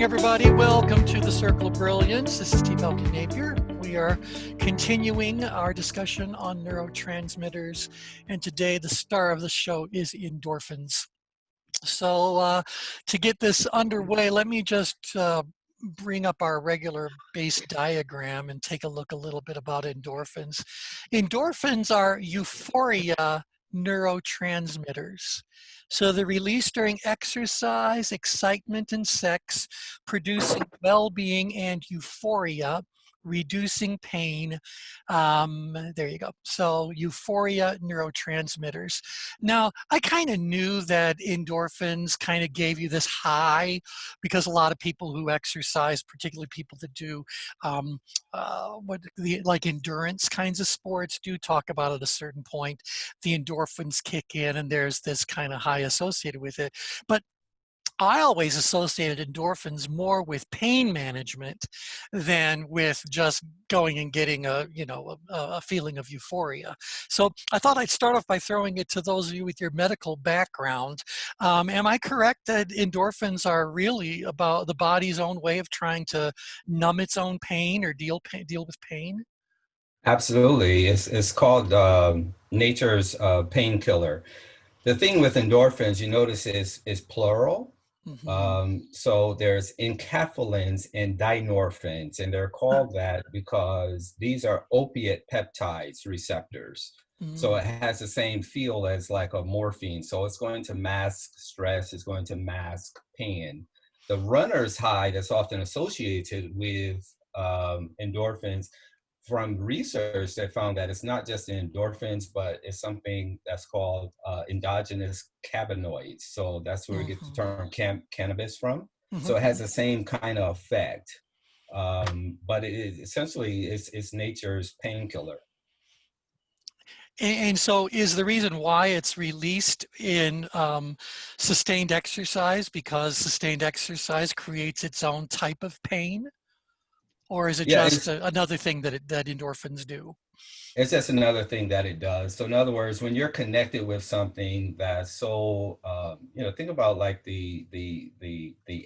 morning, everybody. Welcome to the Circle of Brilliance. This is Falcon Napier. We are continuing our discussion on neurotransmitters, and today the star of the show is endorphins. So to get this underway, let me just bring up our regular base diagram and take a look a little bit about endorphins. Endorphins are euphoria neurotransmitters. So they're released during exercise, excitement, and sex, producing well-being and euphoria, reducing pain. There you go. So euphoria neurotransmitters. Now, I kind of knew that endorphins kind of gave you this high because a lot of people who exercise, particularly people that do like endurance kinds of sports, do talk about at a certain point, the endorphins kick in and there's this kind of high associated with it. But I always associated endorphins more with pain management than with just going and getting a feeling of euphoria. So I thought I'd start off by throwing it to those of you with your medical background. Am I correct that endorphins are really about the body's own way of trying to numb its own pain or deal with pain? Absolutely. It's called nature's painkiller. The thing with endorphins, you notice is plural. Mm-hmm. So there's enkephalins and dynorphins, and they're called that because these are opiate peptides receptors. So it has the same feel as like a morphine. So it's going to mask stress, it's going to mask pain. The runner's high that's often associated with endorphins, from research, they found that it's not just endorphins, but it's something that's called endogenous cannabinoids. So that's where we get the term cannabis from. So it has the same kind of effect, but essentially it's nature's painkiller. And so is the reason why it's released in sustained exercise because sustained exercise creates its own type of pain? Or is it just another thing that endorphins do? It's just another thing that it does. So in other words, when you're connected with something that's so, think about like the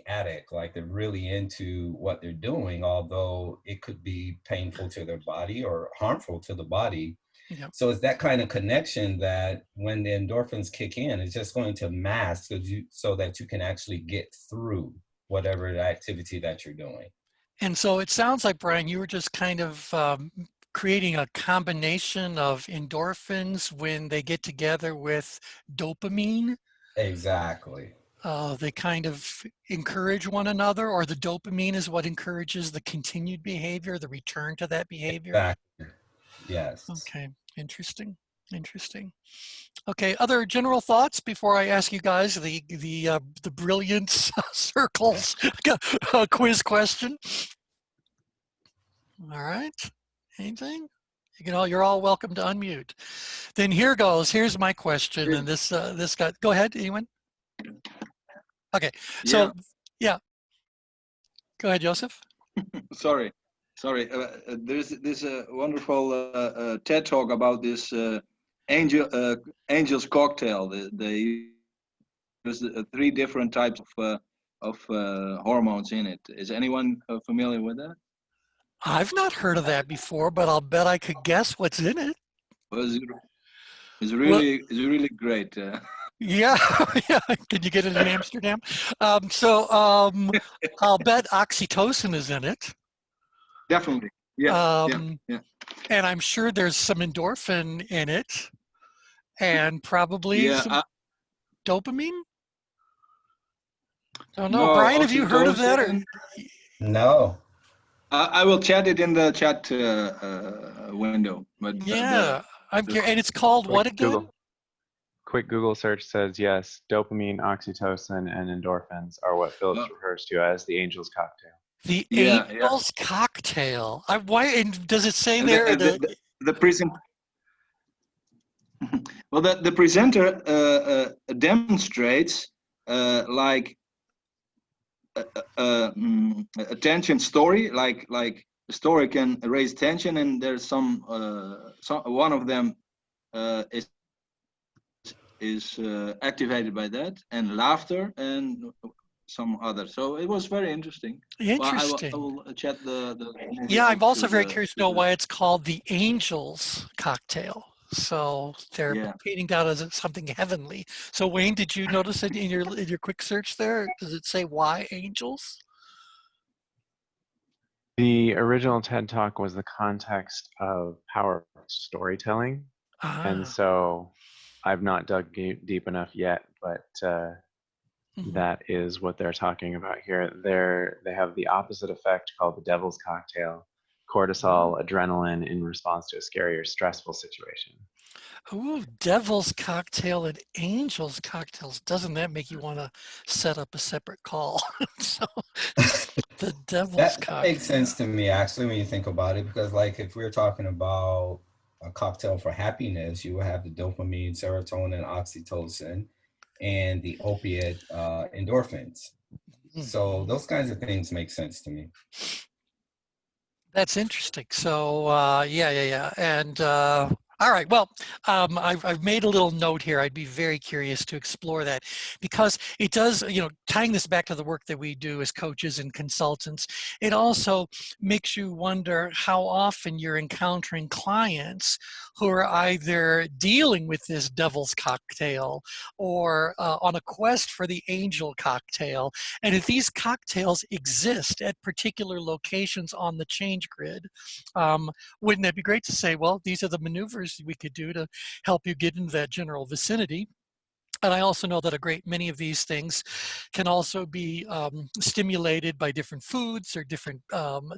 addict, like they're really into what they're doing, although it could be painful to their body or harmful to the body. Yep. So it's that kind of connection that when the endorphins kick in, it's just going to mask so that you can actually get through whatever the activity that you're doing. And so it sounds like, Brian, you were just kind of creating a combination of endorphins when they get together with dopamine. Exactly. They kind of encourage one another, or the dopamine is what encourages the continued behavior, the return to that behavior. Exactly. Yes. Okay, interesting. Okay, other general thoughts before I ask you guys the brilliance circles quiz question? All right, anything? You're all welcome to unmute. Then here goes. Here's my question, and this got. Go ahead, anyone? Okay, so yeah. Go ahead, Joseph. Sorry. There's a wonderful TED talk about this angel's cocktail. They use 3 different types of hormones in it. Is anyone familiar with that? I've not heard of that before, but I'll bet I could guess what's in it. It's really great. Yeah, yeah. Can you get it in Amsterdam? I'll bet oxytocin is in it. Definitely. Yeah. And I'm sure there's some endorphin in it, and probably some dopamine. Oh no, Brian, have you heard of that? Or? No. I will chat it in the chat window. But yeah, I'm curious. And it's called what again? Quick Google search says yes, dopamine, oxytocin, and endorphins are what Phillips refers to as the angel's cocktail. The angel's cocktail. And does it say there? The present. Well, the presenter demonstrates like attention story, like the story can raise tension, and there's some one of them is activated by that, and laughter, and some other. So it was very interesting. Well, Interesting. I will chat the movie Yeah, I'm link also to very the curious to know why it's called the Angel's Cocktail. So they're yeah. painting down as something heavenly. So Wayne, did you notice it in your quick search there? Does it say why angels? The original TED Talk was the context of power storytelling. And Ah. so I've not dug deep enough yet, but Mhm. that is what they're talking about here. They have the opposite effect called the devil's cocktail, cortisol, adrenaline in response to a scary or stressful situation. Ooh, devil's cocktail and angel's cocktails. Doesn't that make you want to set up a separate call? So the devil's That makes cocktail. sense to me, actually, when you think about it, because like if we're talking about a cocktail for happiness, you will have the dopamine, serotonin, oxytocin, and the opiate endorphins. So Mhm. those kinds of things make sense to me. That's interesting. So yeah. And all right, well, I've made a little note here. I'd be very curious to explore that because it does, tying this back to the work that we do as coaches and consultants, it also makes you wonder how often you're encountering clients who are either dealing with this devil's cocktail or on a quest for the angel cocktail. And if these cocktails exist at particular locations on the change grid, wouldn't that be great to say, well, these are the maneuvers we could do to help you get into that general vicinity? And I also know that a great many of these things can also be stimulated by different foods or different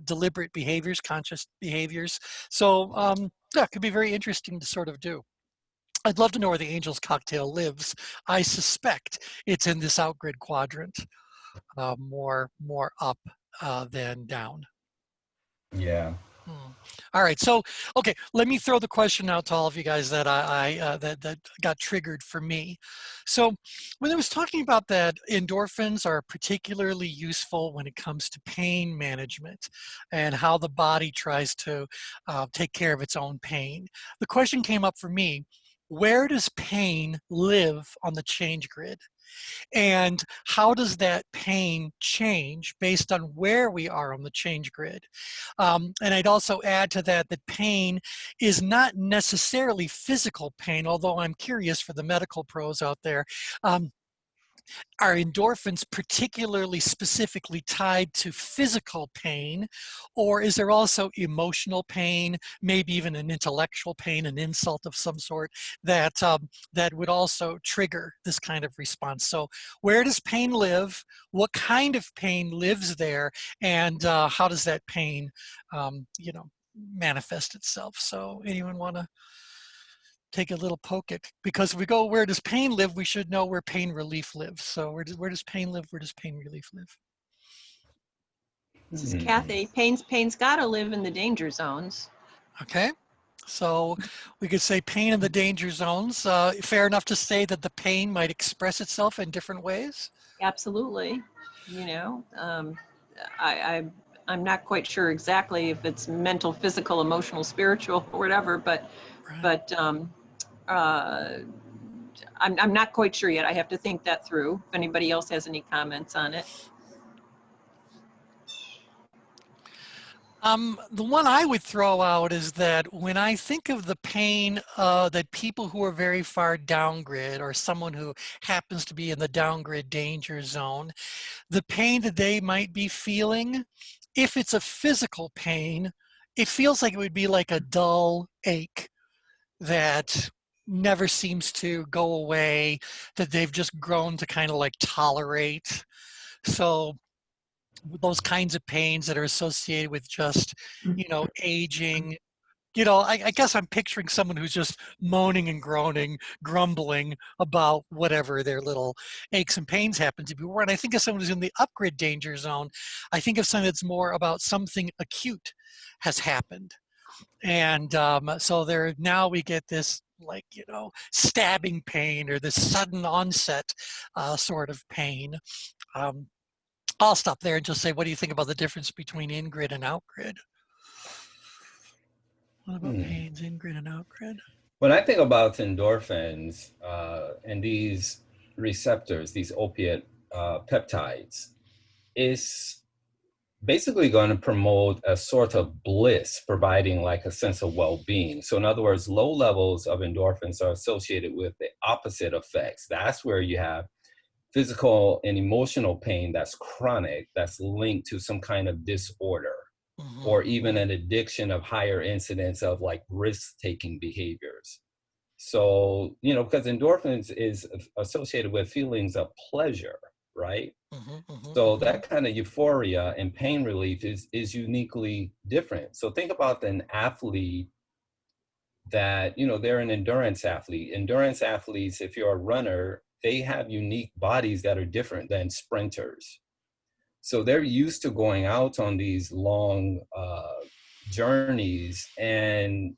deliberate behaviors, conscious behaviors. So yeah, it could be very interesting to sort of do. I'd love to know where the angel's cocktail lives. I suspect it's in this outgrid quadrant, more up than down. Yeah. All right, so okay, let me throw the question out to all of you guys that that got triggered for me. So when I was talking about that, endorphins are particularly useful when it comes to pain management and how the body tries to take care of its own pain. The question came up for me: where does pain live on the change grid? And how does that pain change based on where we are on the change grid? And I'd also add to that that pain is not necessarily physical pain, although I'm curious for the medical pros out there. Are endorphins particularly specifically tied to physical pain, or is there also emotional pain, maybe even an intellectual pain, an insult of some sort that that would also trigger this kind of response? So, where does pain live? What kind of pain lives there, and how does that pain, manifest itself? So, anyone want to take a little poke at, because if we go where does pain live, we should know where pain relief lives. So where does pain live? Where does pain relief live? This is Kathy. Pain's got to live in the danger zones. Okay, so we could say pain in the danger zones. Fair enough to say that the pain might express itself in different ways? Absolutely. I'm not quite sure exactly if it's mental, physical, emotional, spiritual, or whatever, but I'm not quite sure yet. I have to think that through. If anybody else has any comments on it. The one I would throw out is that when I think of the pain that people who are very far downgrid, or someone who happens to be in the downgrid danger zone, the pain that they might be feeling, if it's a physical pain, it feels like it would be like a dull ache that never seems to go away, that they've just grown to kind of like tolerate. So those kinds of pains that are associated with just, aging, I guess I'm picturing someone who's just moaning and groaning, grumbling about whatever their little aches and pains happen to be. When I think of someone who's in the upgrade danger zone, I think of something that's more about something acute has happened. And so there now we get this stabbing pain or this sudden onset sort of pain. I'll stop there and just say, what do you think about the difference between in-grid and out-grid? What about pains, in-grid and out-grid? When I think about endorphins and these receptors, these opiate peptides is basically going to promote a sort of bliss, providing like a sense of well-being. So in other words, low levels of endorphins are associated with the opposite effects. That's where you have physical and emotional pain that's chronic, that's linked to some kind of disorder, or even an addiction of higher incidence of like risk-taking behaviors. So, you know, because endorphins is associated with feelings of pleasure, right? So that kind of euphoria and pain relief is uniquely different. So think about an athlete that, you know, they're an endurance athlete. Endurance athletes, if you're a runner, they have unique bodies that are different than sprinters. So they're used to going out on these long journeys, and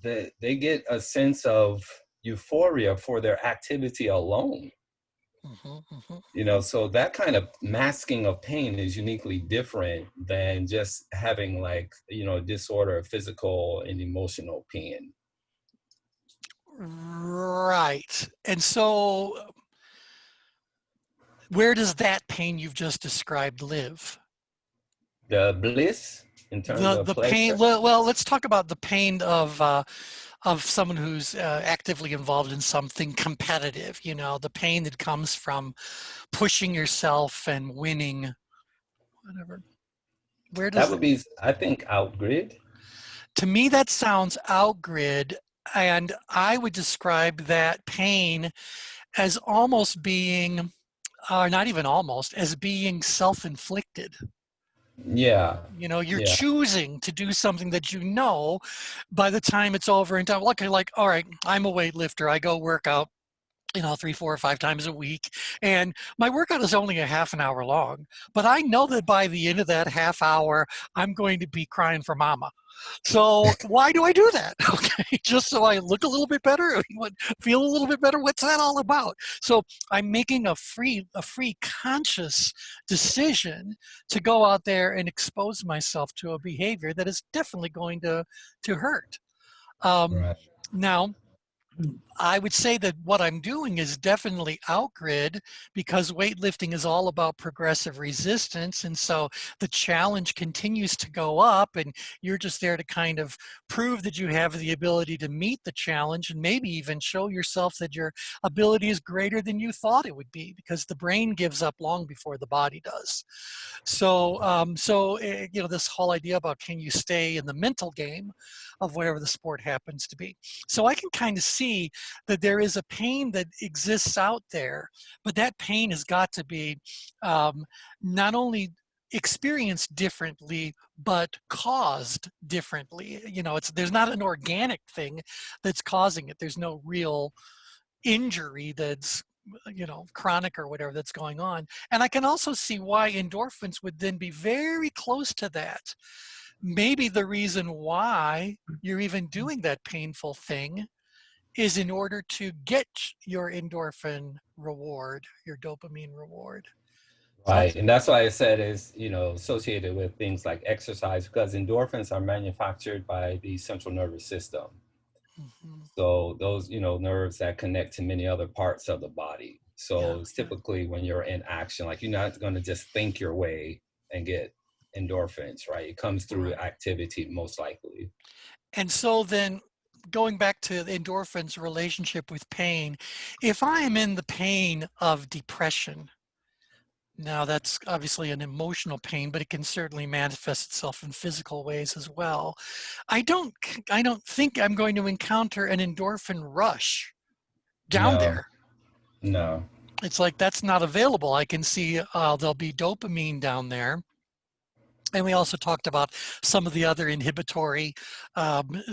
they get a sense of euphoria for their activity alone. You know, so that kind of masking of pain is uniquely different than just having like, you know, disorder of physical and emotional pain. Right. And so where does that pain you've just described live? The bliss in terms of The pleasure? pain, well, let's talk about the pain of someone who's actively involved in something competitive, you know, the pain that comes from pushing yourself and winning, whatever. Where does That would be, I think, outgrid. To me, that sounds outgrid, and I would describe that pain as almost being, or not even almost, as being self-inflicted. Yeah. You know, you're Yeah. choosing to do something that you know by the time it's over and done. Look, like, all right, I'm a weightlifter. I go work out, you know, 3, 4, or 5 times a week. And my workout is only a half an hour long. But I know that by the end of that half hour, I'm going to be crying for mama. So why do I do that? Okay, just so I look a little bit better, feel a little bit better. What's that all about? So I'm making a free conscious decision to go out there and expose myself to a behavior that is definitely going to hurt. Right. Now, I would say that what I'm doing is definitely outgrid, because weightlifting is all about progressive resistance. And so the challenge continues to go up, and you're just there to kind of prove that you have the ability to meet the challenge, and maybe even show yourself that your ability is greater than you thought it would be, because the brain gives up long before the body does. So, you know, this whole idea about can you stay in the mental game of whatever the sport happens to be. So I can kind of see that there is a pain that exists out there, but that pain has got to be not only experienced differently, but caused differently. You know, there's not an organic thing that's causing it. There's no real injury that's, you know, chronic or whatever that's going on. And I can also see why endorphins would then be very close to that. Maybe the reason why you're even doing that painful thing is in order to get your endorphin reward, your dopamine reward. Right. And that's why I said is, you know, associated with things like exercise, because endorphins are manufactured by the central nervous system. So those, you know, nerves that connect to many other parts of the body. So it's typically when you're in action, like you're not going to just think your way and get endorphins, right? It comes through activity most likely. And so then going back to the endorphins' relationship with pain, if I am in the pain of depression, now that's obviously an emotional pain, but it can certainly manifest itself in physical ways as well. I don't think I'm going to encounter an endorphin rush down there. No. It's like that's not available. I can see there'll be dopamine down there. And we also talked about some of the other inhibitory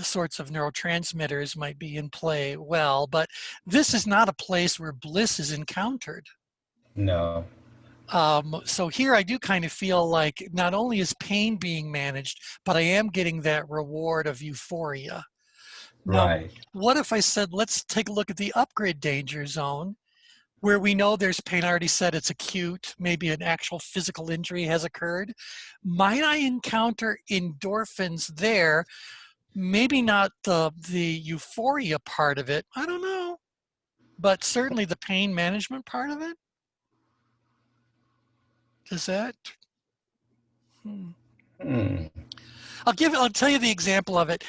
sorts of neurotransmitters might be in play well, but this is not a place where bliss is encountered. No. So here I do kind of feel like not only is pain being managed, but I am getting that reward of euphoria. Now, Right. what if I said, let's take a look at the upgrade danger zone, where we know there's pain? I already said it's acute, maybe an actual physical injury has occurred. Might I encounter endorphins there? Maybe not the euphoria part of it, I don't know, but certainly the pain management part of it. Does that? Hmm. I'll tell you the example of it.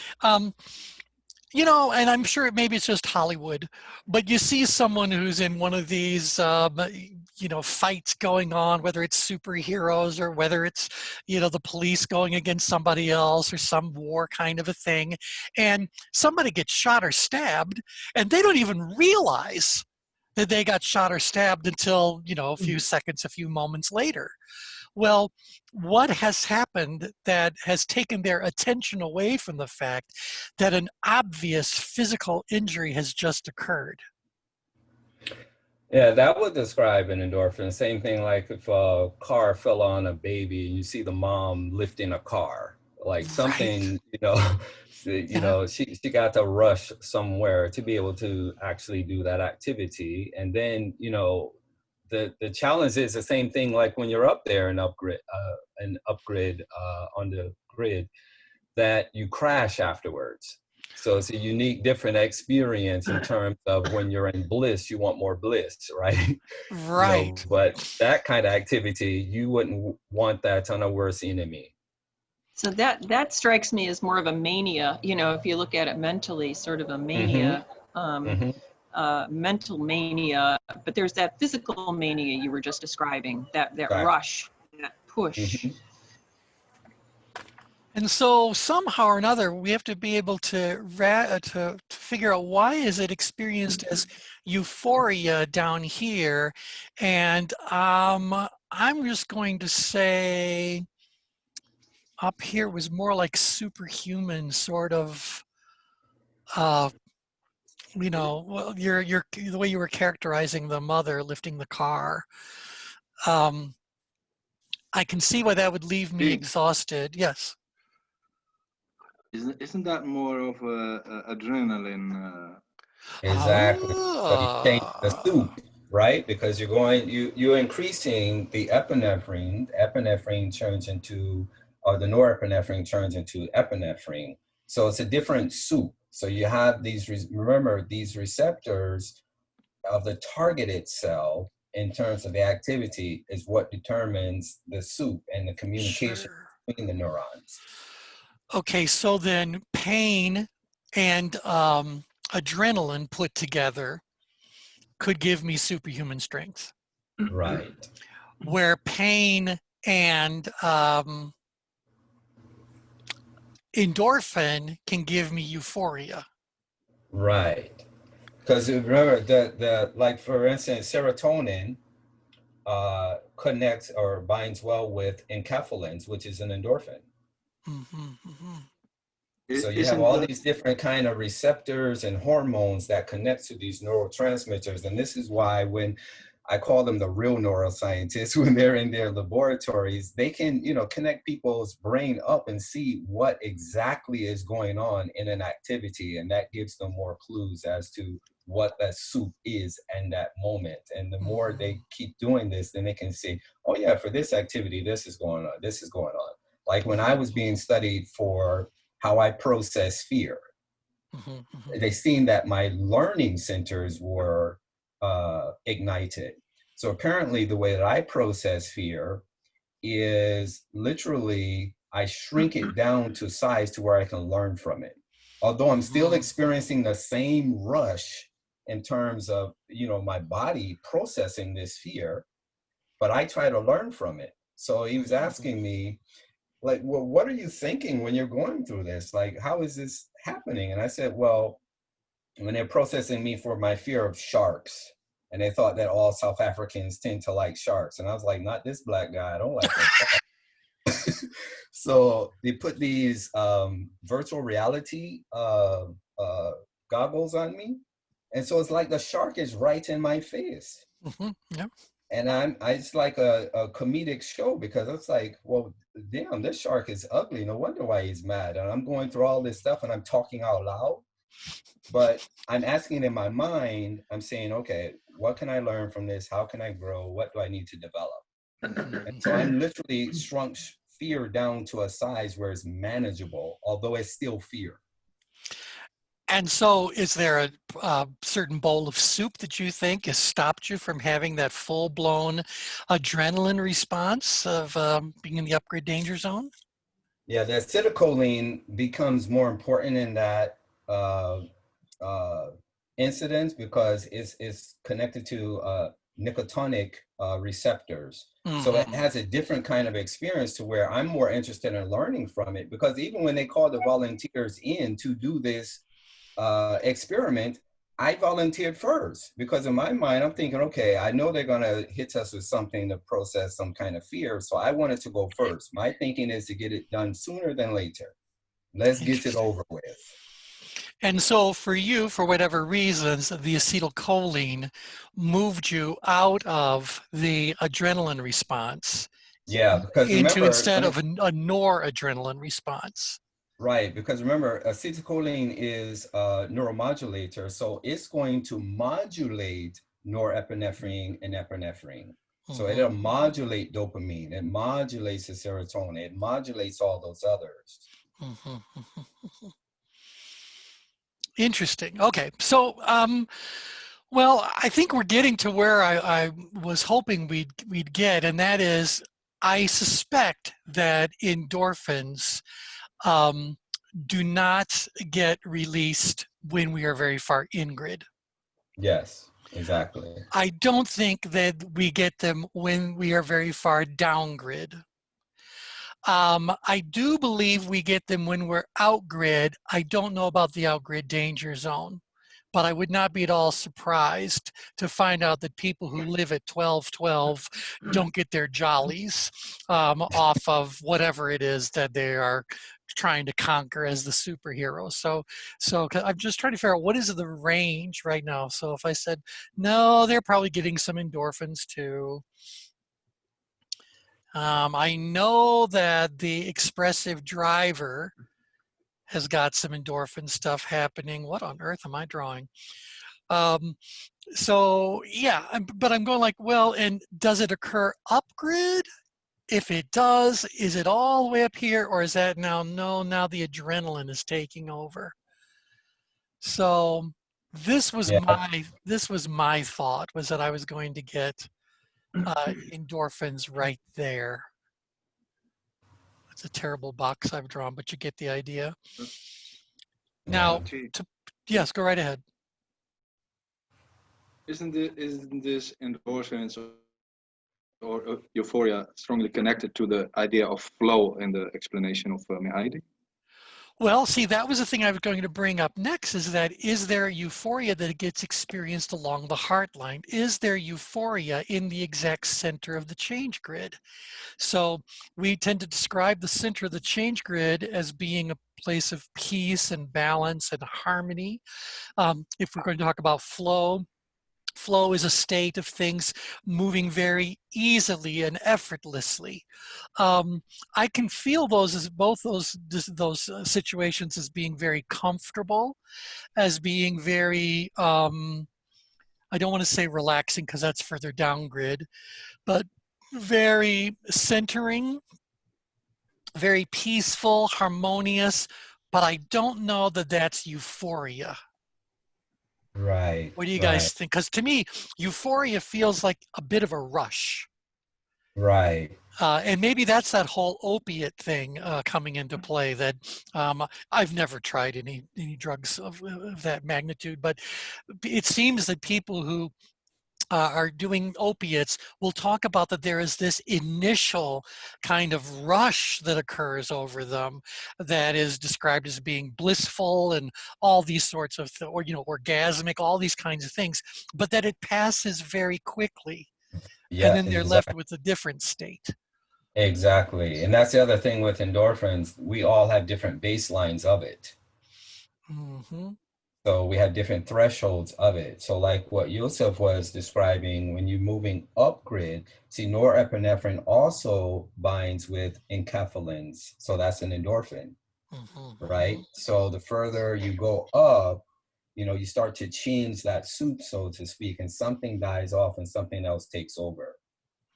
You know, and I'm sure maybe it's just Hollywood, but you see someone who's in one of these, you know, fights going on, whether it's superheroes or whether it's, you know, the police going against somebody else or some war kind of a thing, and somebody gets shot or stabbed, and they don't even realize that they got shot or stabbed until, you know, a few seconds, a few moments later. Well, what has happened that has taken their attention away from the fact that an obvious physical injury has just occurred? Yeah, that would describe an endorphin. Same thing like if a car fell on a baby and you see the mom lifting a car, like Right. something, you know, you Yeah. know, she got to rush somewhere to be able to actually do that activity. And then, you know, the challenge is the same thing like when you're up there and upgrade on the grid, that you crash afterwards. So it's a unique, different experience in terms of when you're in bliss, you want more bliss, right? You know, Right. but that kind of activity, you wouldn't want that on a worst enemy. So that strikes me as more of a mania, you know, if you look at it mentally, sort of a mania, Mm-hmm. mental mania, but there's that physical mania you were just describing, that Exactly. rush, that push. Mm-hmm. And so somehow or another, we have to be able to figure out why is it experienced as euphoria down here. And I'm just going to say up here was more like superhuman sort of, you know, well, the way you were characterizing the mother lifting the car. I can see why that would leave me exhausted. Yes. Isn't that more of adrenaline? Exactly. But you change the Ah, soup, right? Because you're increasing the epinephrine. Epinephrine turns into, or the norepinephrine turns into epinephrine. So it's a different soup. So you have these, remember, these receptors of the targeted cell in terms of the activity is what determines the soup and the communication sure. between the neurons. Okay, so then pain and adrenaline put together could give me superhuman strength, Right. where pain and endorphin can give me euphoria. Right. Because remember the like for instance, serotonin connects or binds well with enkephalins, which is an endorphin. So you have Isn't all that these different kind of receptors and hormones that connect to these neurotransmitters. And this is why when I call them the real neuroscientists, when they're in their laboratories, they can, you know, connect people's brain up and see what exactly is going on in an activity. And that gives them more clues as to what that soup is in that moment. And the more they keep doing this, then they can see, oh yeah, for this activity, this is going on, this is going on. Like when I was being studied for how I process fear, they seen that my learning centers were ignited. So apparently the way that I process fear is literally I shrink it down to size to where I can learn from it. Although I'm still experiencing the same rush in terms of, you know, my body processing this fear, but I try to learn from it. So he was asking me, like, well, what are you thinking when you're going through this? Like, how is this happening? And I said, well, when they're processing me for my fear of sharks, and they thought that all South Africans tend to like sharks. And I was like, not this black guy, I don't like that. So they put these virtual reality goggles on me. And so it's like the shark is right in my face. Yep. And it's like a comedic show because it's like, well, damn, this shark is ugly. No wonder why he's mad. And I'm going through all this stuff and I'm talking out loud. But I'm asking in my mind, I'm saying, okay, what can I learn from this? How can I grow? What do I need to develop? And so I'm literally shrunk fear down to a size where it's manageable, although it's still fear. And so is there a certain bowl of soup that you think has stopped you from having that full-blown adrenaline response of being in the upgrade danger zone? Yeah, the acetylcholine becomes more important in that uh, incident because it's connected to nicotinic receptors. So it Mm-hmm. has a different kind of experience to where I'm more interested in learning from it, because even when they call the volunteers in to do this experiment, I volunteered first because in my mind, I'm thinking, okay, I know they're gonna hit us with something to process some kind of fear. So I wanted to go first. My thinking is to get it done sooner than later. Let's get it Interesting. over with. And so for you, for whatever reasons, the acetylcholine moved you out of the adrenaline response Yeah, because into remember, instead of a noradrenaline response. right, because remember, acetylcholine is a neuromodulator, so it's going to modulate norepinephrine and epinephrine. So it'll Mhm. modulate dopamine, it modulates the serotonin, it modulates all those others. Mhm. Interesting. Okay. So, well, I think we're getting to where I was hoping we'd get, and that is, I suspect that endorphins do not get released when we are very far in grid. Yes, exactly. I don't think that we get them when we are very far down grid. I do believe we get them when we're out grid. I don't know about the out grid danger zone, but I would not be at all surprised to find out that people who live at 1212 don't get their jollies off of whatever it is that they are trying to conquer as the superhero. So I'm just trying to figure out what is the range right now. So if I said, no, they're probably getting some endorphins too. I know that the expressive driver has got some endorphin stuff happening. What on earth am I drawing? Um, so yeah, but I'm going like, well, and does it occur up grid? If it does, is it all the way up here, or is that now, no, now the adrenaline is taking over? So this was Yeah, my thought, was that I was going to get endorphins right there. It's a terrible box I've drawn, but you get the idea. yeah. Now, yes, go right ahead. Isn't this endorphins or euphoria strongly connected to the idea of flow in the explanation of Heidi? Well, see, that was the thing I was going to bring up next, is that, is there euphoria that gets experienced along the heart line? Is there euphoria in the exact center of the change grid? So we tend to describe the center of the change grid as being a place of peace and balance and harmony. If we're going to talk about flow, flow is a state of things moving very easily and effortlessly. I can feel those as both those situations as being very comfortable, as being very, I don't want to say relaxing because that's further down grid, but very centering, very peaceful, harmonious, but I don't know that that's euphoria. Right, What do you right, guys think? Because to me, euphoria feels like a bit of a rush. right. And maybe that's that whole opiate thing coming into play, that I've never tried any drugs of that magnitude, but it seems that people who are doing opiates will talk about that there is this initial kind of rush that occurs over them that is described as being blissful and all these sorts of, or, you know, orgasmic, all these kinds of things, but that it passes very quickly. And Yeah, then they're left exactly. with a different state. Exactly. And that's the other thing with endorphins. We all have different baselines of it. Mm-hmm. So we have different thresholds of it. So like what Yosef was describing, when you're moving up grid, see norepinephrine also binds with enkephalins. So that's an endorphin, Mm-hmm. right? So the further you go up, you know, you start to change that soup, so to speak, and something dies off and something else takes over.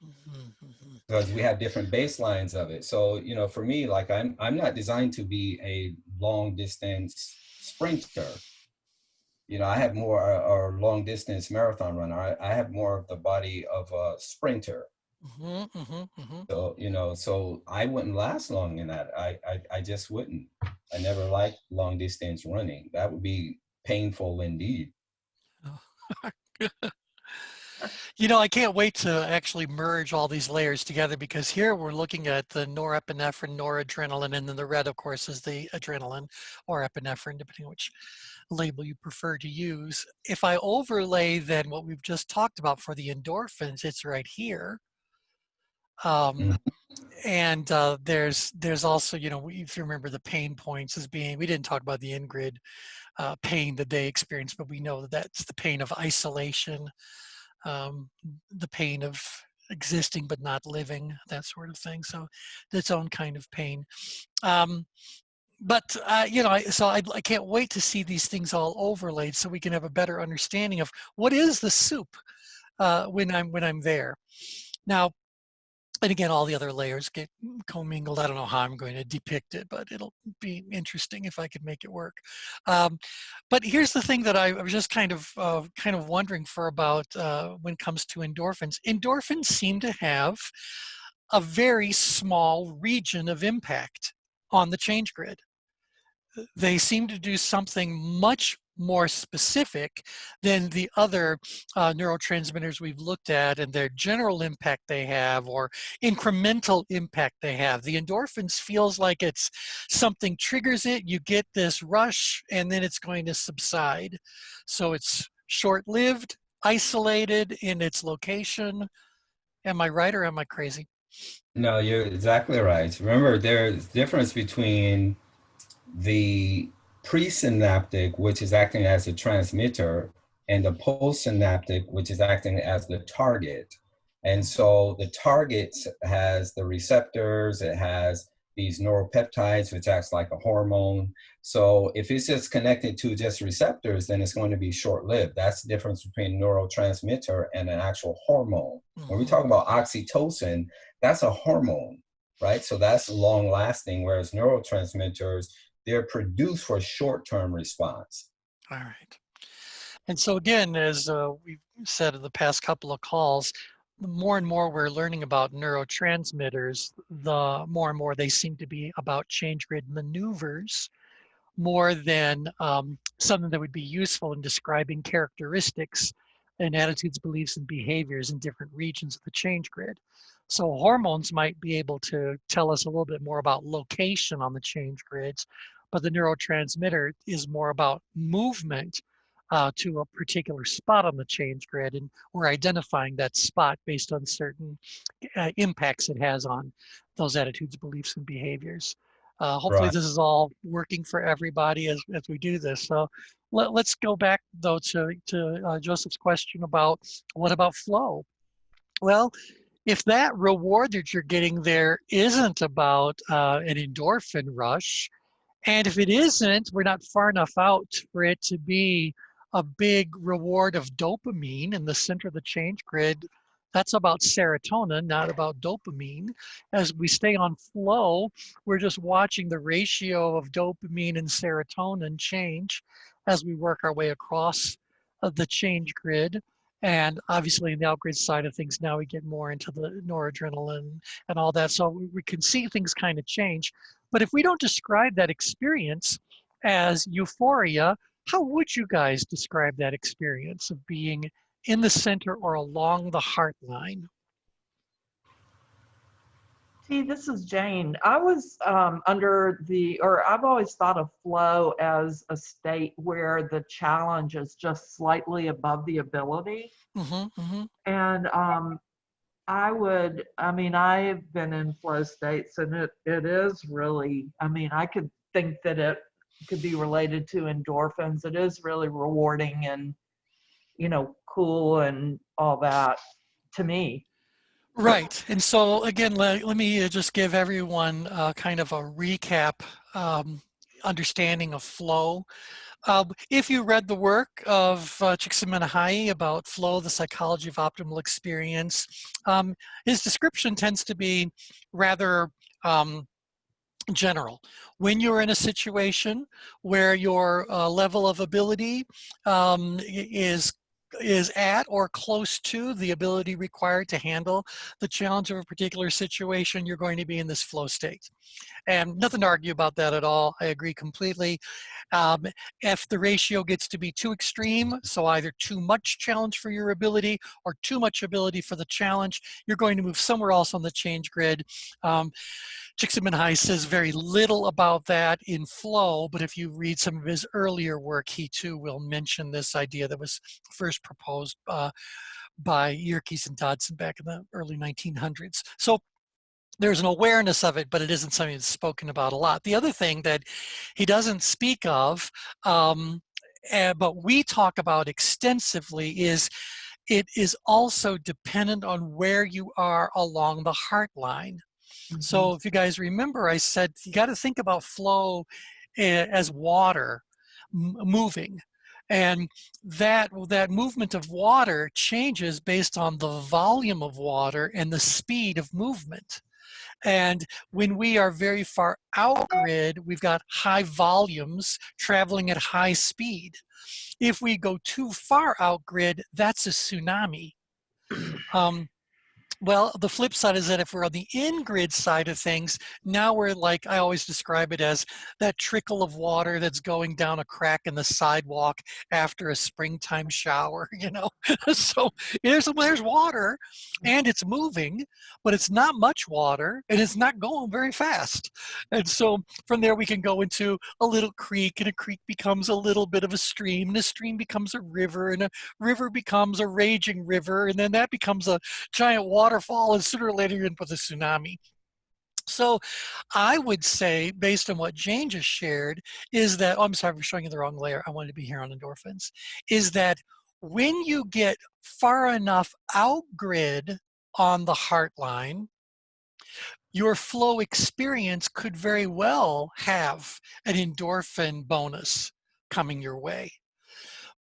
Mm-hmm. Because we have different baselines of it. So, you know, for me, like I'm not designed to be a long distance sprinter. You know, I have more, or long distance marathon runner. I have more of the body of a sprinter. So, you know, so I wouldn't last long in that. I just wouldn't. I never liked long distance running. That would be painful indeed. You know, I can't wait to actually merge all these layers together, because here we're looking at the norepinephrine, noradrenaline, and then the red, of course, is the adrenaline or epinephrine, depending on which label you prefer to use. If I overlay then what we've just talked about for the endorphins, it's right here. And there's also, you know, if you remember the pain points as being, we didn't talk about the in-grid pain that they experience, but we know that that's the pain of isolation, the pain of existing but not living, that sort of thing. So its own kind of pain. But you know, I can't wait to see these things all overlaid so we can have a better understanding of what is the soup when I'm there. Now, and again, all the other layers get commingled. I don't know how I'm going to depict it, but it'll be interesting if I could make it work. But here's the thing that I was just kind of wondering for about when it comes to endorphins. Endorphins seem to have a very small region of impact on the change grid. They seem to do something much more specific than the other neurotransmitters we've looked at and their general impact they have or incremental impact they have. The endorphins feels like it's something triggers it, you get this rush, and then it's going to subside. So it's short-lived, isolated in its location. Am I right or am I crazy? No, you're exactly right. Remember, there's difference between the presynaptic, which is acting as a transmitter, and the postsynaptic, which is acting as the target. And so the target has the receptors, it has these neuropeptides, which acts like a hormone. So if it's just connected to just receptors, then it's going to be short-lived. That's the difference between neurotransmitter and an actual hormone. When we talk about oxytocin, that's a hormone, right? So that's long-lasting, whereas neurotransmitters, they're produced for short-term response. All right. And so again, as we've said in the past couple of calls, the more and more we're learning about neurotransmitters, the more and more they seem to be about change grid maneuvers more than something that would be useful in describing characteristics and attitudes, beliefs, and behaviors in different regions of the change grid. So hormones might be able to tell us a little bit more about location on the change grids, but the neurotransmitter is more about movement to a particular spot on the change grid, and we're identifying that spot based on certain impacts it has on those attitudes, beliefs, and behaviors. Hopefully Right. this is all working for everybody as we do this. So let's go back though to Joseph's question about what about flow? Well, if that reward that you're getting there isn't about an endorphin rush, and if it isn't, we're not far enough out for it to be a big reward of dopamine in the center of the change grid. That's about serotonin, not about dopamine. As we stay on flow, we're just watching the ratio of dopamine and serotonin change as we work our way across the change grid. And obviously in the outgrid side of things, now we get more into the noradrenaline and all that. So we can see things kind of change. But if we don't describe that experience as euphoria, how would you guys describe that experience of being in the center or along the heart line? T, this is Jane. I was I've always thought of flow as a state where the challenge is just slightly above the ability. And I've been in flow states, and it is really, I could think that it could be related to endorphins. It is really rewarding and, cool and all that to me. Right. And so again, let me just give everyone kind of a recap understanding of flow. If you read the work of Csikszentmihalyi about flow, the psychology of optimal experience, his description tends to be rather general. When you're in a situation where your level of ability is at or close to the ability required to handle the challenge of a particular situation, you're going to be in this flow state. And nothing to argue about that at all. I agree completely. If the ratio gets to be too extreme, so either too much challenge for your ability or too much ability for the challenge, you're going to move somewhere else on the change grid. Csikszentmihalyi says very little about that in flow, but if you read some of his earlier work, he too will mention this idea that was first proposed by Yerkes and Dodson back in the early 1900s. So there's an awareness of it, but it isn't something that's spoken about a lot. The other thing that he doesn't speak of, but we talk about extensively, is it is also dependent on where you are along the heart line. So if you guys remember, I said you got to think about flow as water moving. And that movement of water changes based on the volume of water and the speed of movement. And when we are very far out grid, we've got high volumes traveling at high speed. If we go too far out grid, that's a tsunami. Well, the flip side is that if we're on the in-grid side of things, now we're like, I always describe it as that trickle of water that's going down a crack in the sidewalk after a springtime shower, you know? So there's water and it's moving, but it's not much water and it's not going very fast. And so from there we can go into a little creek, and a creek becomes a little bit of a stream, and a stream becomes a river, and a river becomes a raging river, and then that becomes a giant waterfall, and sooner or later you end up with a tsunami. So I would say, based on what Jane just shared, is that, oh, I'm sorry for showing you the wrong layer. I wanted to be here on endorphins. Is that when you get far enough out grid on the heart line, your flow experience could very well have an endorphin bonus coming your way.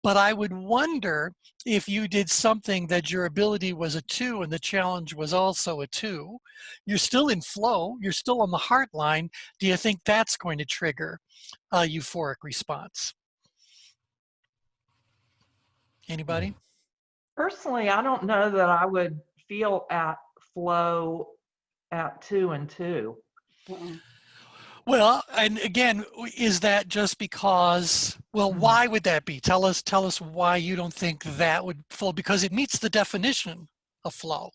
But I would wonder if you did something that your ability was a 2 and the challenge was also a 2, you're still in flow, you're still on the heart line. Do you think that's going to trigger a euphoric response? Anybody? Personally, I don't know that I would feel at flow at 2 and 2. Well, and again, is that just because, well, why would that be? Tell us why you don't think that would fall, because it meets the definition of flow.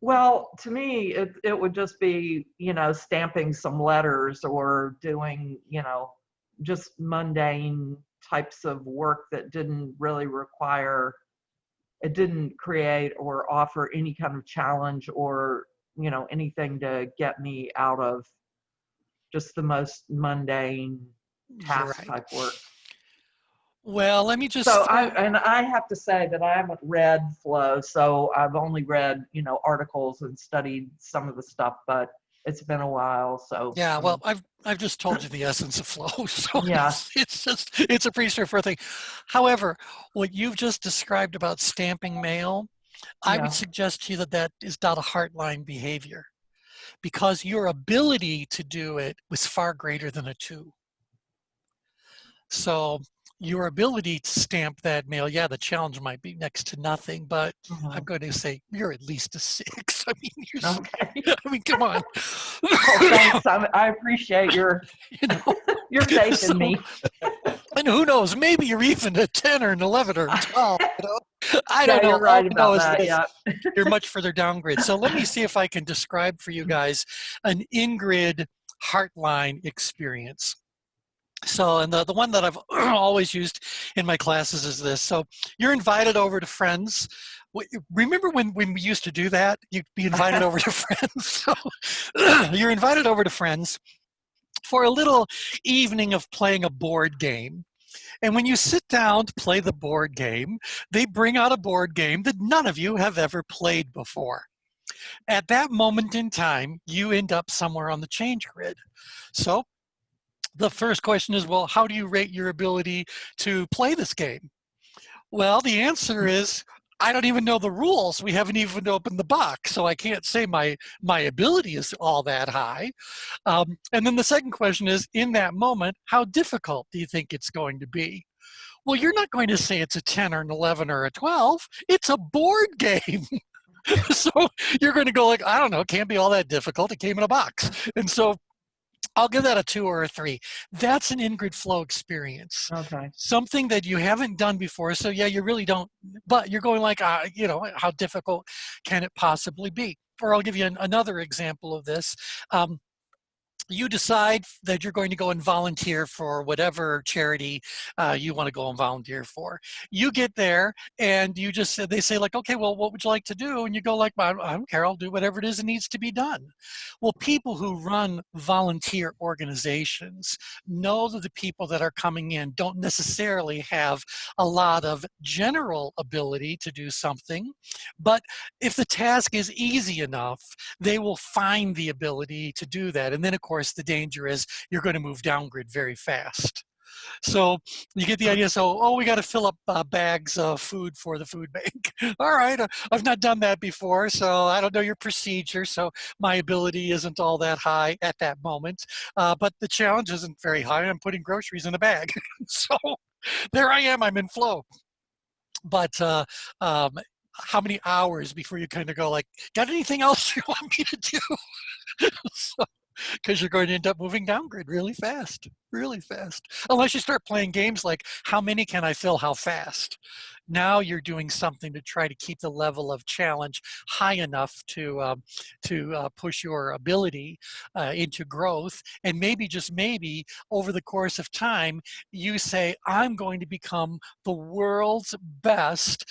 Well, to me, it would just be, you know, stamping some letters or doing, you know, just mundane types of work that didn't really require, it didn't create or offer any kind of challenge or, you know, anything to get me out of just the most mundane task type work. Well, let me just. So I have to say that I haven't read flow, so I've only read, you know, articles and studied some of the stuff, but it's been a while. So yeah, well, I've just told you the essence of flow, so yeah, it's a pretty straightforward thing. However, what you've just described about stamping mail, I would suggest to you that that is not a heartline behavior, because your ability to do it was far greater than a 2. So your ability to stamp that mail, yeah, the challenge might be next to nothing, but I'm going to say you're at least a 6. I mean, I mean, come on. Well, thanks. I appreciate your, you know, your faith in me. And who knows, maybe you're even a 10 or an 11 or a 12. You know? I don't know. You're right about that. Yeah. You're much further down grid. So let me see if I can describe for you guys an in-grid heartline experience. So, and the one that I've always used in my classes is this. So you're invited over to friends. Remember when we used to do that? You'd be invited over to friends. So you're invited over to friends for a little evening of playing a board game. And when you sit down to play the board game, they bring out a board game that none of you have ever played before. At that moment in time, you end up somewhere on the change grid. So the first question is, well, how do you rate your ability to play this game? Well, the answer is, I don't even know the rules. We haven't even opened the box, so I can't say my ability is all that high. And then the second question is, in that moment, how difficult do you think it's going to be? Well, you're not going to say it's a 10 or an 11 or a 12. It's a board game. So you're going to go like, I don't know, it can't be all that difficult. It came in a box. And so I'll give that a 2 or a 3. That's an in-grid flow experience. Okay. Something that you haven't done before. So yeah, you really don't, but you're going like, you know, how difficult can it possibly be? Or I'll give you another example of this. You decide that you're going to go and volunteer for whatever charity you want to go and volunteer for. You get there and you just they say like, okay, well, what would you like to do? And you go like, I don't care, I'll do whatever it is that needs to be done. Well, people who run volunteer organizations know that the people that are coming in don't necessarily have a lot of general ability to do something, but if the task is easy enough, they will find the ability to do that. And then of course, the danger is you're going to move down grid very fast. So you get the idea. So, oh, we got to fill up bags of food for the food bank. All right, I've not done that before, so I don't know your procedure. So my ability isn't all that high at that moment. But the challenge isn't very high. I'm putting groceries in a bag. So there I am. I'm in flow. But how many hours before you kind of go like, got anything else you want me to do? So, because you're going to end up moving down grid really fast, unless you start playing games like how many can I fill how fast. Now you're doing something to try to keep the level of challenge high enough to push your ability into growth, and maybe, just maybe, over the course of time you say, I'm going to become the world's best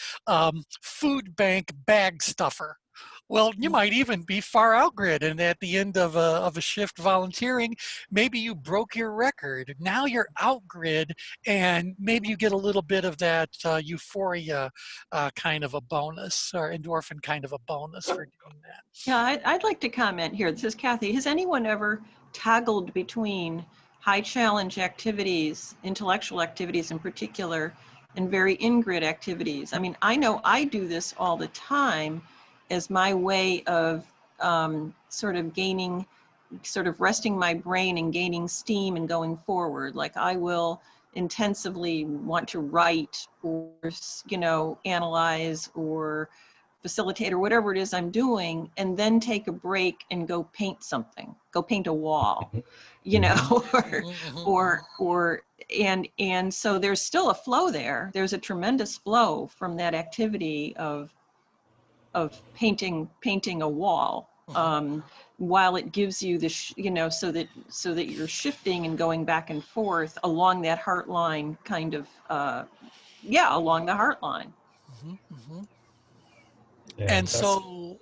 food bank bag stuffer. Well, you might even be far out grid, and at the end of a shift volunteering, maybe you broke your record. Now you're out grid, and maybe you get a little bit of that euphoria kind of a bonus, or endorphin kind of a bonus for doing that. Yeah, I'd like to comment here. This is Kathy. Has anyone ever toggled between high challenge activities, intellectual activities in particular, and very in-grid activities? I mean, I know I do this all the time as my way of sort of resting my brain and gaining steam and going forward. Like I will intensively want to write or, you know, analyze or facilitate or whatever it is I'm doing, and then take a break and go paint something, go paint a wall, you know, and so there's still a flow there. There's a tremendous flow from that activity of painting a wall, while it gives you the you know, so that you're shifting and going back and forth along that heart line, kind of along the heart line. Yeah, And so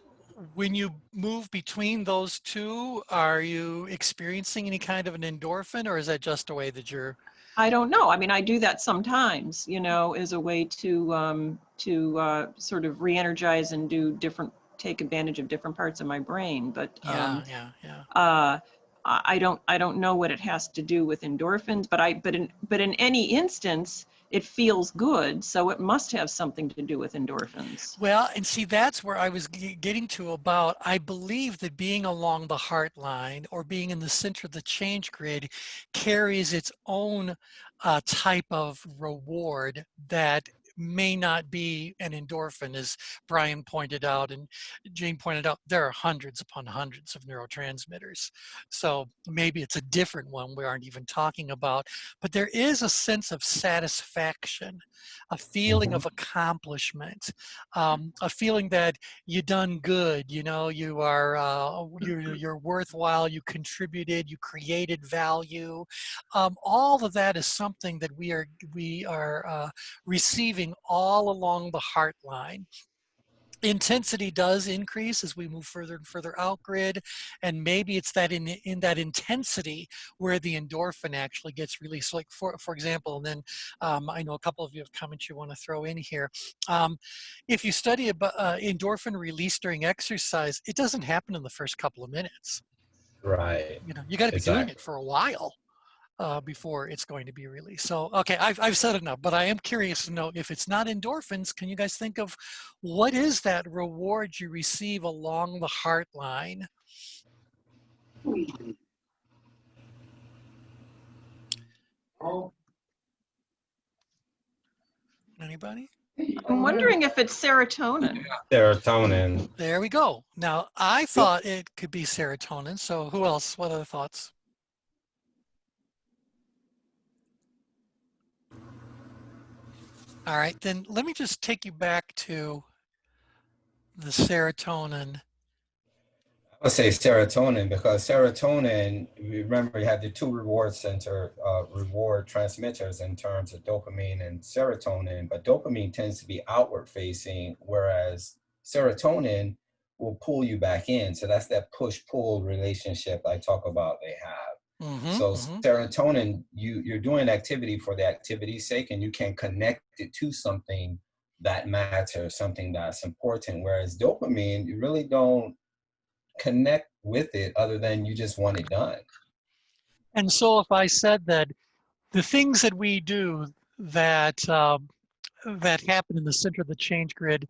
when you move between those two, are you experiencing any kind of an endorphin, or is that just a way that you're? I don't know. I mean, I do that sometimes, you know, as a way to sort of re-energize and take advantage of different parts of my brain. But I don't know what it has to do with endorphins. But in any instance, it feels good, so it must have something to do with endorphins. Well, and see, that's where I was getting to about, I believe that being along the heart line or being in the center of the change grid carries its own type of reward that may not be an endorphin. As Brian pointed out and Jane pointed out, there are hundreds upon hundreds of neurotransmitters. So maybe it's a different one we aren't even talking about, but there is a sense of satisfaction, a feeling of accomplishment, a feeling that you done good, you know, you are, you're worthwhile, you contributed, you created value. All of that is something that we are receiving all along the heart line. Intensity does increase as we move further and further out grid, and maybe it's that in that intensity where the endorphin actually gets released. Like for example, and then I know a couple of you have comments you want to throw in here. If you study endorphin release during exercise, it doesn't happen in the first couple of minutes. right. You know, you got to be doing it for a while. before it's going to be released. So, okay, I've said enough, but I am curious to know if it's not endorphins, can you guys think of what is that reward you receive along the heart line? Anybody? I'm wondering if it's serotonin. Serotonin. There we go. Now, I thought it could be serotonin. So who else? What other thoughts? All right, then let me just take you back to the serotonin. I would say serotonin because serotonin, remember, you have the two reward transmitters in terms of dopamine and serotonin, but dopamine tends to be outward facing, whereas serotonin will pull you back in. So that's that push-pull relationship I talk about they have. So serotonin, you're doing activity for the activity's sake, and you can connect it to something that matters, something that's important. Whereas dopamine, you really don't connect with it other than you just want it done. And so if I said that the things that we do that that happen in the center of the change grid,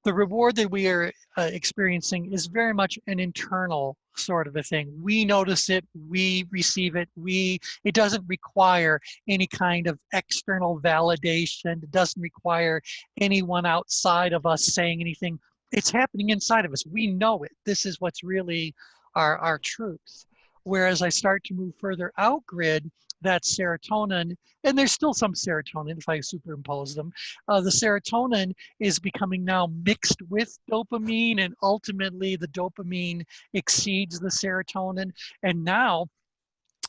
the reward that we are experiencing is very much an internal sort of a thing. We notice it, we receive it, it doesn't require any kind of external validation. It doesn't require anyone outside of us saying anything. It's happening inside of us. We know it. This is what's really our truth. Whereas I start to move further out grid, that serotonin, and there's still some serotonin if I superimpose them, the serotonin is becoming now mixed with dopamine, and ultimately the dopamine exceeds the serotonin. And now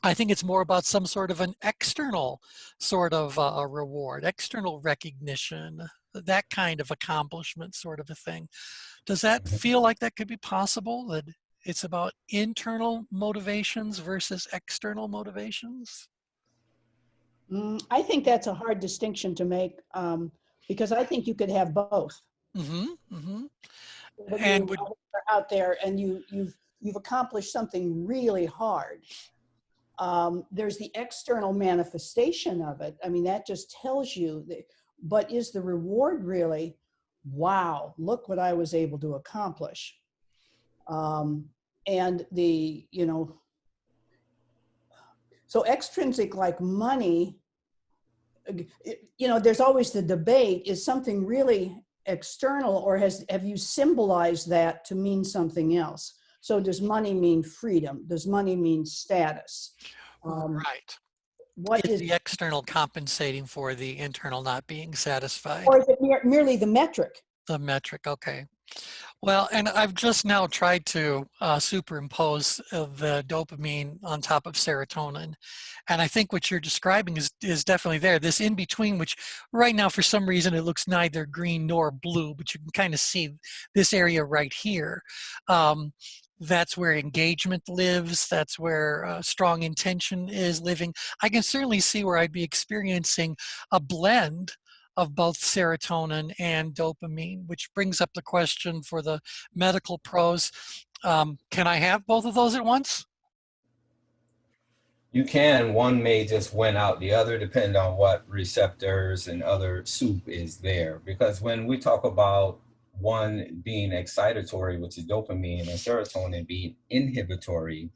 I think it's more about some sort of an external sort of a reward, external recognition, that kind of accomplishment sort of a thing. Does that feel like that could be possible, that it's about internal motivations versus external motivations? I think that's a hard distinction to make because I think you could have both. When And you're out there and you've accomplished something really hard. There's the external manifestation of it. I mean, that just tells you that, but is the reward really, wow, look what I was able to accomplish. And the, so extrinsic like money, there's always the debate, is something really external or have you symbolized that to mean something else? So does money mean freedom? Does money mean status? Right. What is is the external compensating for the internal not being satisfied? Or is it merely the metric? The metric, okay. Well, and I've just now tried to superimpose the dopamine on top of serotonin. And I think what you're describing is definitely there. This in between, which right now for some reason it looks neither green nor blue, but you can kind of see this area right here. That's where engagement lives. That's where strong intention is living. I can certainly see where I'd be experiencing a blend of both serotonin and dopamine, which brings up the question for the medical pros. Can I have both of those at once? You can. One may just win out the other, depending on what receptors and other soup is there. Because when we talk about one being excitatory, which is dopamine, and serotonin being inhibitory,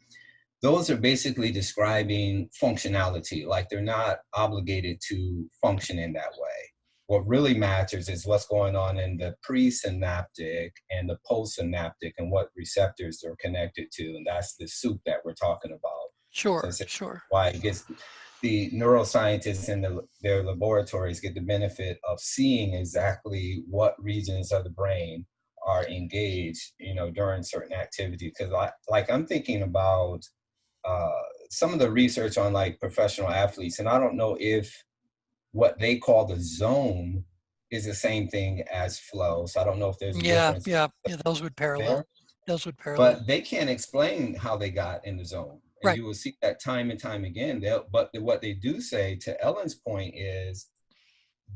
those are basically describing functionality, like they're not obligated to function in that way. What really matters is what's going on in the presynaptic and the postsynaptic and what receptors they're connected to. And that's the soup that we're talking about. Sure, so sure. Why it gets the neuroscientists in their laboratories get the benefit of seeing exactly what regions of the brain are engaged, during certain activity. Because I'm thinking about some of the research on like professional athletes, and I don't know if what they call the zone is the same thing as flow. So I don't know if there's a difference. Yeah, those would parallel. Those would parallel. But they can't explain how they got in the zone. And right. You will see that time and time again. But what they do say, to Ellen's point, is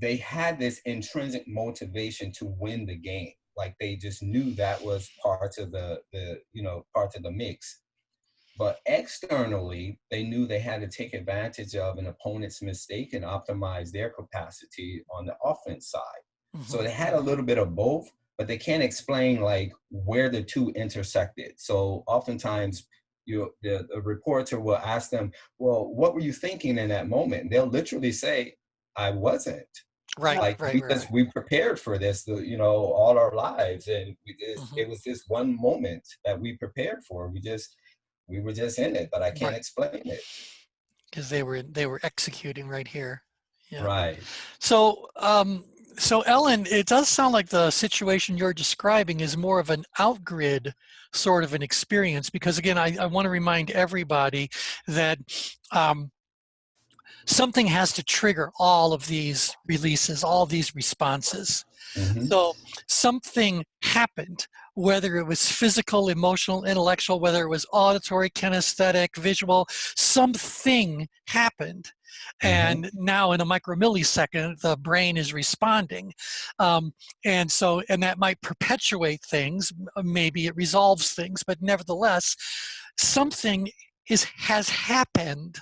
they had this intrinsic motivation to win the game. Like they just knew that was part of the mix. But externally, they knew they had to take advantage of an opponent's mistake and optimize their capacity on the offense side. So they had a little bit of both, but they can't explain like where the two intersected. So oftentimes the reporter will ask them, well, what were you thinking in that moment? And they'll literally say, I wasn't. Right, Like right, right. we prepared for this, you know, all our lives. And it was this one moment that we prepared for. We were just in it, but I can't explain it. Because they were executing right here. Yeah. Right. So, so Ellen, it does sound like the situation you're describing is more of an out-grid sort of an experience, because again, I want to remind everybody that something has to trigger all of these releases, all these responses. So something happened, whether it was physical, emotional, intellectual, whether it was auditory, kinesthetic, visual, something happened. And now in a micromillisecond, the brain is responding. And that might perpetuate things. Maybe it resolves things, but nevertheless, something has happened.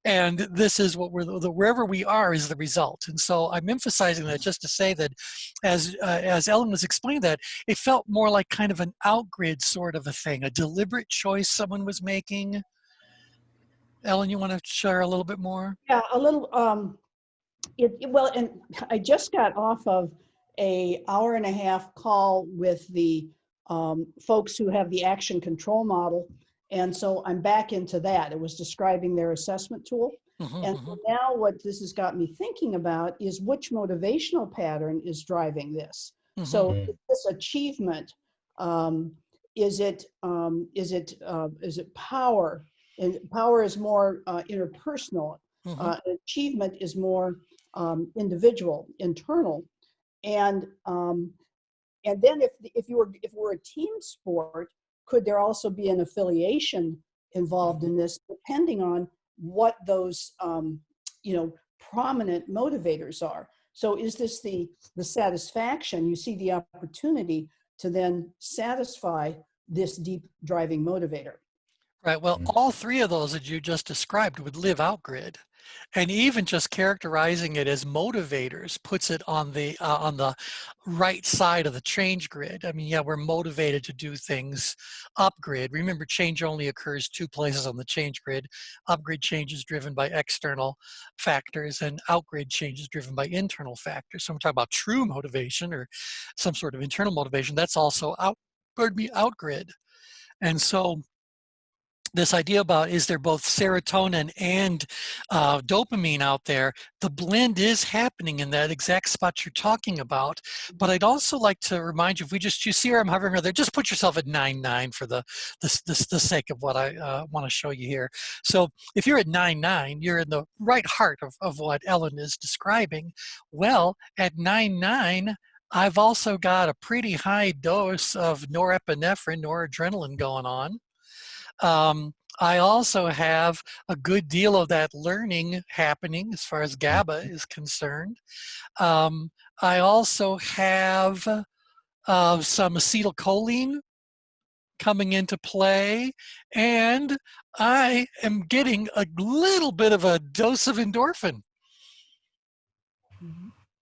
And this is what wherever we are is the result. And so I'm emphasizing that just to say that as Ellen was explaining that, it felt more like kind of an out-grid sort of a thing, a deliberate choice someone was making. Ellen, you want to share a little bit more? Yeah, a little. Well, and I just got off of a hour-and-a-half call with the folks who have the action control model. And so I'm back into that. It was describing their assessment tool. And so now what this has got me thinking about is which motivational pattern is driving this. So this achievement, is it power? And power is more interpersonal. Achievement is more individual, internal. And then if we're a team sport, could there also be an affiliation involved in this, depending on what those prominent motivators are? So is this the satisfaction? You see the opportunity to then satisfy this deep driving motivator. Right. Well, all three of those that you just described would live out grid, and even just characterizing it as motivators puts it on the right side of the change grid. I mean, yeah, we're motivated to do things up grid. Remember, change only occurs two places on the change grid. Up grid change is driven by external factors, and out grid change is driven by internal factors. So we're talking about true motivation or some sort of internal motivation. That's also out grid, and so this idea about is there both serotonin and dopamine out there, the blend is happening in that exact spot you're talking about. But I'd also like to remind you, if you see where I'm hovering right there, just put yourself at 9.9 for the sake of what I want to show you here. So if you're at 9.9, you're in the right heart of what Ellen is describing. Well, at 9.9, I've also got a pretty high dose of norepinephrine, noradrenaline going on. I also have a good deal of that learning happening as far as GABA is concerned. I also have some acetylcholine coming into play, and I am getting a little bit of a dose of endorphin.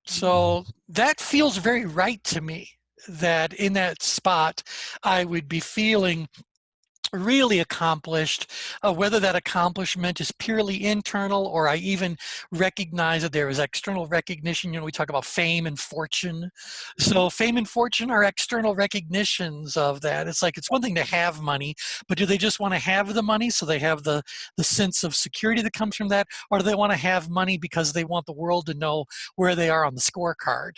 So that feels very right to me, that in that spot I would be feeling really accomplished, whether that accomplishment is purely internal or I even recognize that there is external recognition. You know, we talk about fame and fortune. So fame and fortune are external recognitions of that. It's like, it's one thing to have money, but do they just want to have the money so they have the sense of security that comes from that? Or do they want to have money because they want the world to know where they are on the scorecard?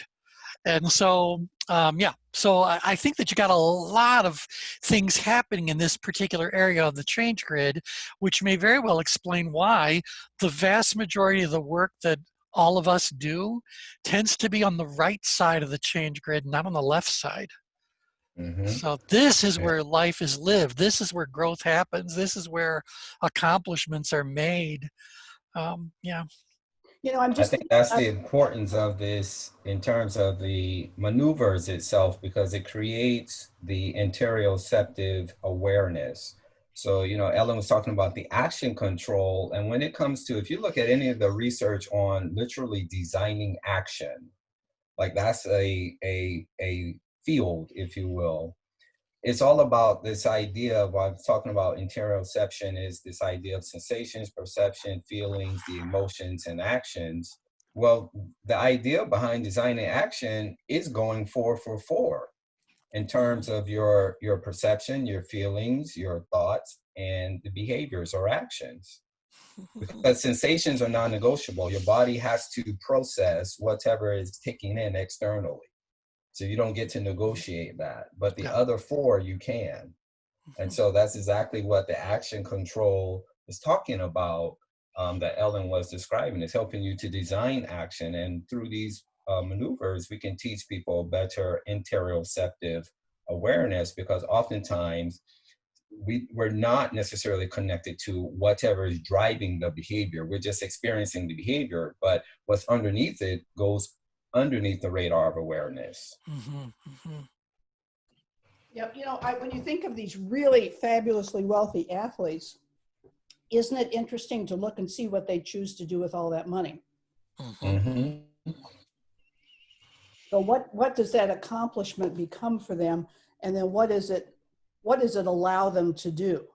And so, yeah, so I think that you got a lot of things happening in this particular area of the change grid, which may very well explain why the vast majority of the work that all of us do tends to be on the right side of the change grid, not on the left side. So this is where life is lived. This is where growth happens. This is where accomplishments are made. Yeah. You know, I think that's the importance of this in terms of the maneuvers itself, because it creates the interoceptive awareness. So, Ellen was talking about the action control. And when it comes to, if you look at any of the research on literally designing action, like that's a field, if you will. It's all about this idea of what I'm talking about interoception, is this idea of sensations, perception, feelings, the emotions, and actions. Well, the idea behind designing action is going 4 for 4 in terms of your perception, your feelings, your thoughts, and the behaviors or actions. Because sensations are non-negotiable. Your body has to process whatever is taking in externally. So you don't get to negotiate that. But the other 4, you can. And so that's exactly what the action control is talking about, that Ellen was describing. It's helping you to design action. And through these maneuvers, we can teach people better interoceptive awareness, because oftentimes we're not necessarily connected to whatever is driving the behavior. We're just experiencing the behavior, but what's underneath it goes underneath the radar of awareness. Yep. When you think of these really fabulously wealthy athletes, isn't it interesting to look and see what they choose to do with all that money? So what does that accomplishment become for them? And then what does it allow them to do?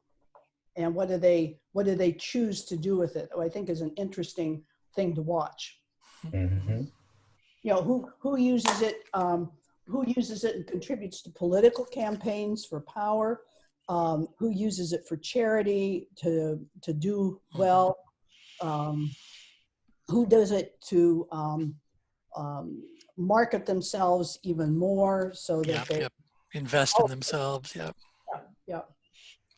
And what do they choose to do with it? I think is an interesting thing to watch. Who uses it? Who uses it and contributes to political campaigns for power? Who uses it for charity to do well? Who does it to market themselves even more so that they invest in themselves? Yeah.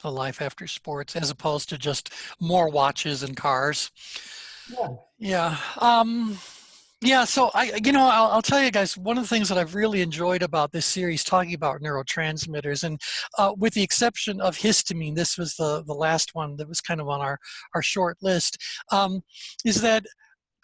A life after sports, as opposed to just more watches and cars. Yeah. So I'll tell you guys, one of the things that I've really enjoyed about this series talking about neurotransmitters, and with the exception of histamine, this was the last one that was kind of on our short list, is that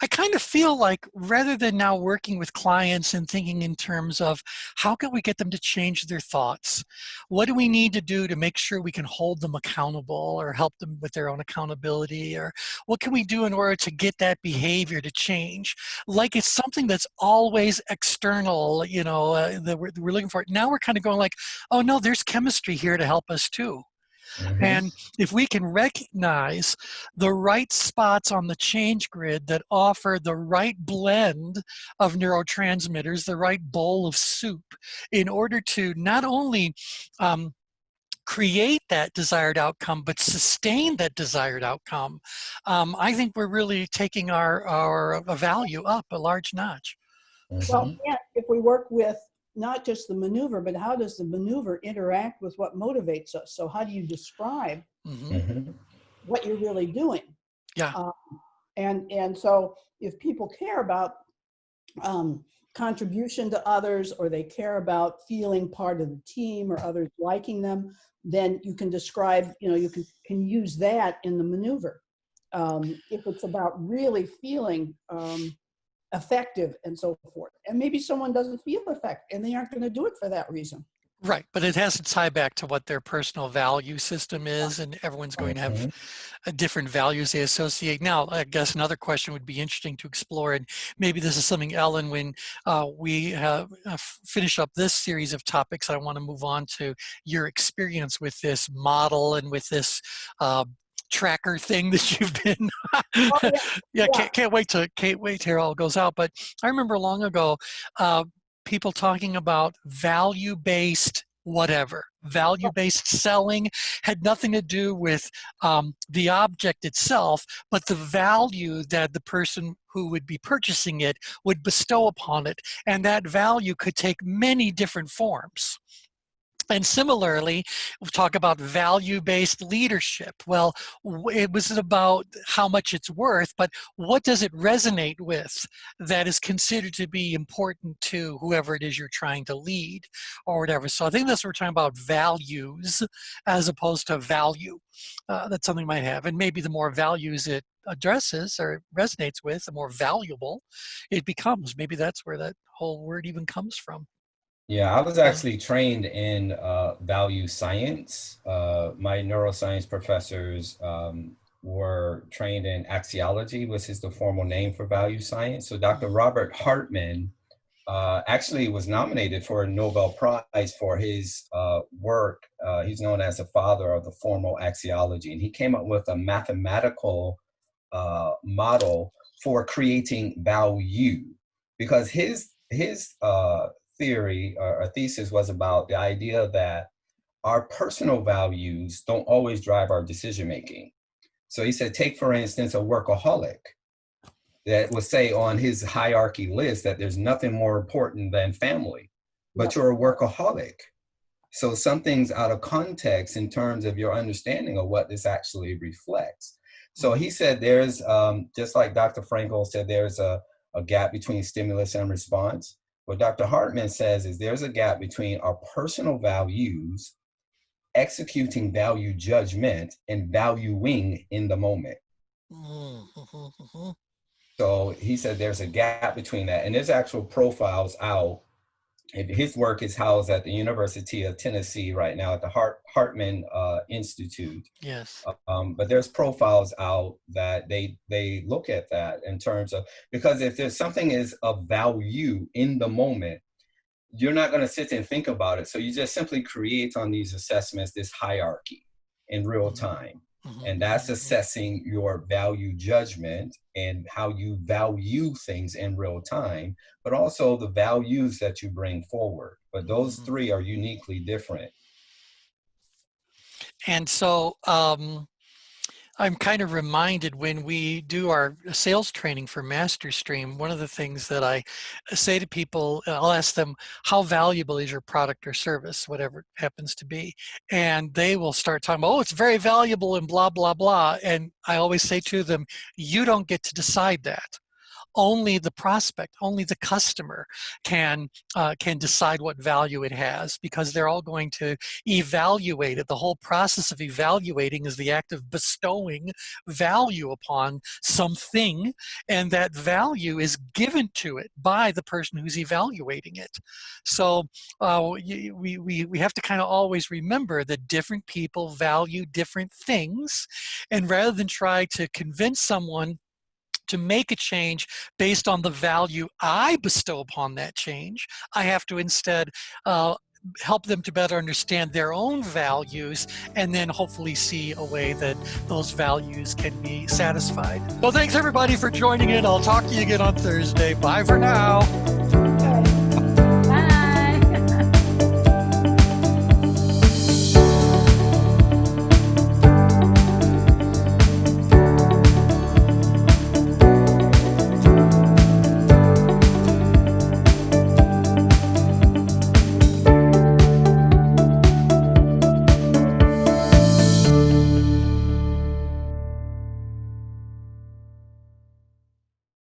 I kind of feel like, rather than now working with clients and thinking in terms of how can we get them to change their thoughts, what do we need to do to make sure we can hold them accountable or help them with their own accountability, or what can we do in order to get that behavior to change? Like it's something that's always external, that we're looking for. Now we're kind of going like, oh no, there's chemistry here to help us too. And if we can recognize the right spots on the change grid that offer the right blend of neurotransmitters, the right bowl of soup, in order to not only create that desired outcome, but sustain that desired outcome, I think we're really taking our value up a large notch. Well, yeah, if we work with not just the maneuver, but how does the maneuver interact with what motivates us? So how do you describe what you're really doing? And so if people care about contribution to others, or they care about feeling part of the team or others liking them, then you can describe, you can use that in the maneuver. If it's about really feeling effective and so forth. And maybe someone doesn't feel effective and they aren't going to do it for that reason. Right, but it has to tie back to what their personal value system is, and everyone's going to have different values they associate. Now, I guess another question would be interesting to explore, and maybe this is something, Ellen, when we finish up this series of topics, I want to move on to your experience with this model and with this tracker thing that you've been can't wait till it all goes out. But I remember long ago people talking about value-based value-based selling had nothing to do with the object itself, but the value that the person who would be purchasing it would bestow upon it, and that value could take many different forms. And similarly, we talk about value-based leadership. Well, it wasn't about how much it's worth, but what does it resonate with that is considered to be important to whoever it is you're trying to lead or whatever. So I think that's what we're talking about, values as opposed to value that something might have. And maybe the more values it addresses or resonates with, the more valuable it becomes. Maybe that's where that whole word even comes from. Yeah, I was actually trained in value science. My neuroscience professors were trained in axiology, which is the formal name for value science. So Dr. Robert Hartman actually was nominated for a Nobel Prize for his work. He's known as the father of the formal axiology, and he came up with a mathematical model for creating value, because his theory or thesis was about the idea that our personal values don't always drive our decision making. So he said, take for instance a workaholic that would say on his hierarchy list that there's nothing more important than family, but you're a workaholic. So something's out of context in terms of your understanding of what this actually reflects. So he said there's, just like Dr. Frankel said, there's a gap between stimulus and response. What Dr. Hartman says is there's a gap between our personal values, executing value judgment, and valuing in the moment. So he said there's a gap between that, and there's actual profiles out. His work is housed at the University of Tennessee right now at the Hartman Institute. Yes. But there's profiles out that they look at that in terms of, because if there's something is of value in the moment, you're not going to sit and think about it. So you just simply create on these assessments this hierarchy in real time. And that's assessing your value judgment and how you value things in real time, but also the values that you bring forward. But those three are uniquely different. And so I'm kind of reminded when we do our sales training for MasterStream, one of the things that I say to people, I'll ask them, how valuable is your product or service, whatever it happens to be? And they will start talking about, oh, it's very valuable and blah, blah, blah. And I always say to them, you don't get to decide that. Only the prospect, only the customer can decide what value it has, because they're all going to evaluate it. The whole process of evaluating is the act of bestowing value upon something, and that value is given to it by the person who's evaluating it. So we have to kind of always remember that different people value different things, and rather than try to convince someone to make a change based on the value I bestow upon that change, I have to instead help them to better understand their own values, and then hopefully see a way that those values can be satisfied. Well, thanks everybody for joining in. I'll talk to you again on Thursday. Bye for now.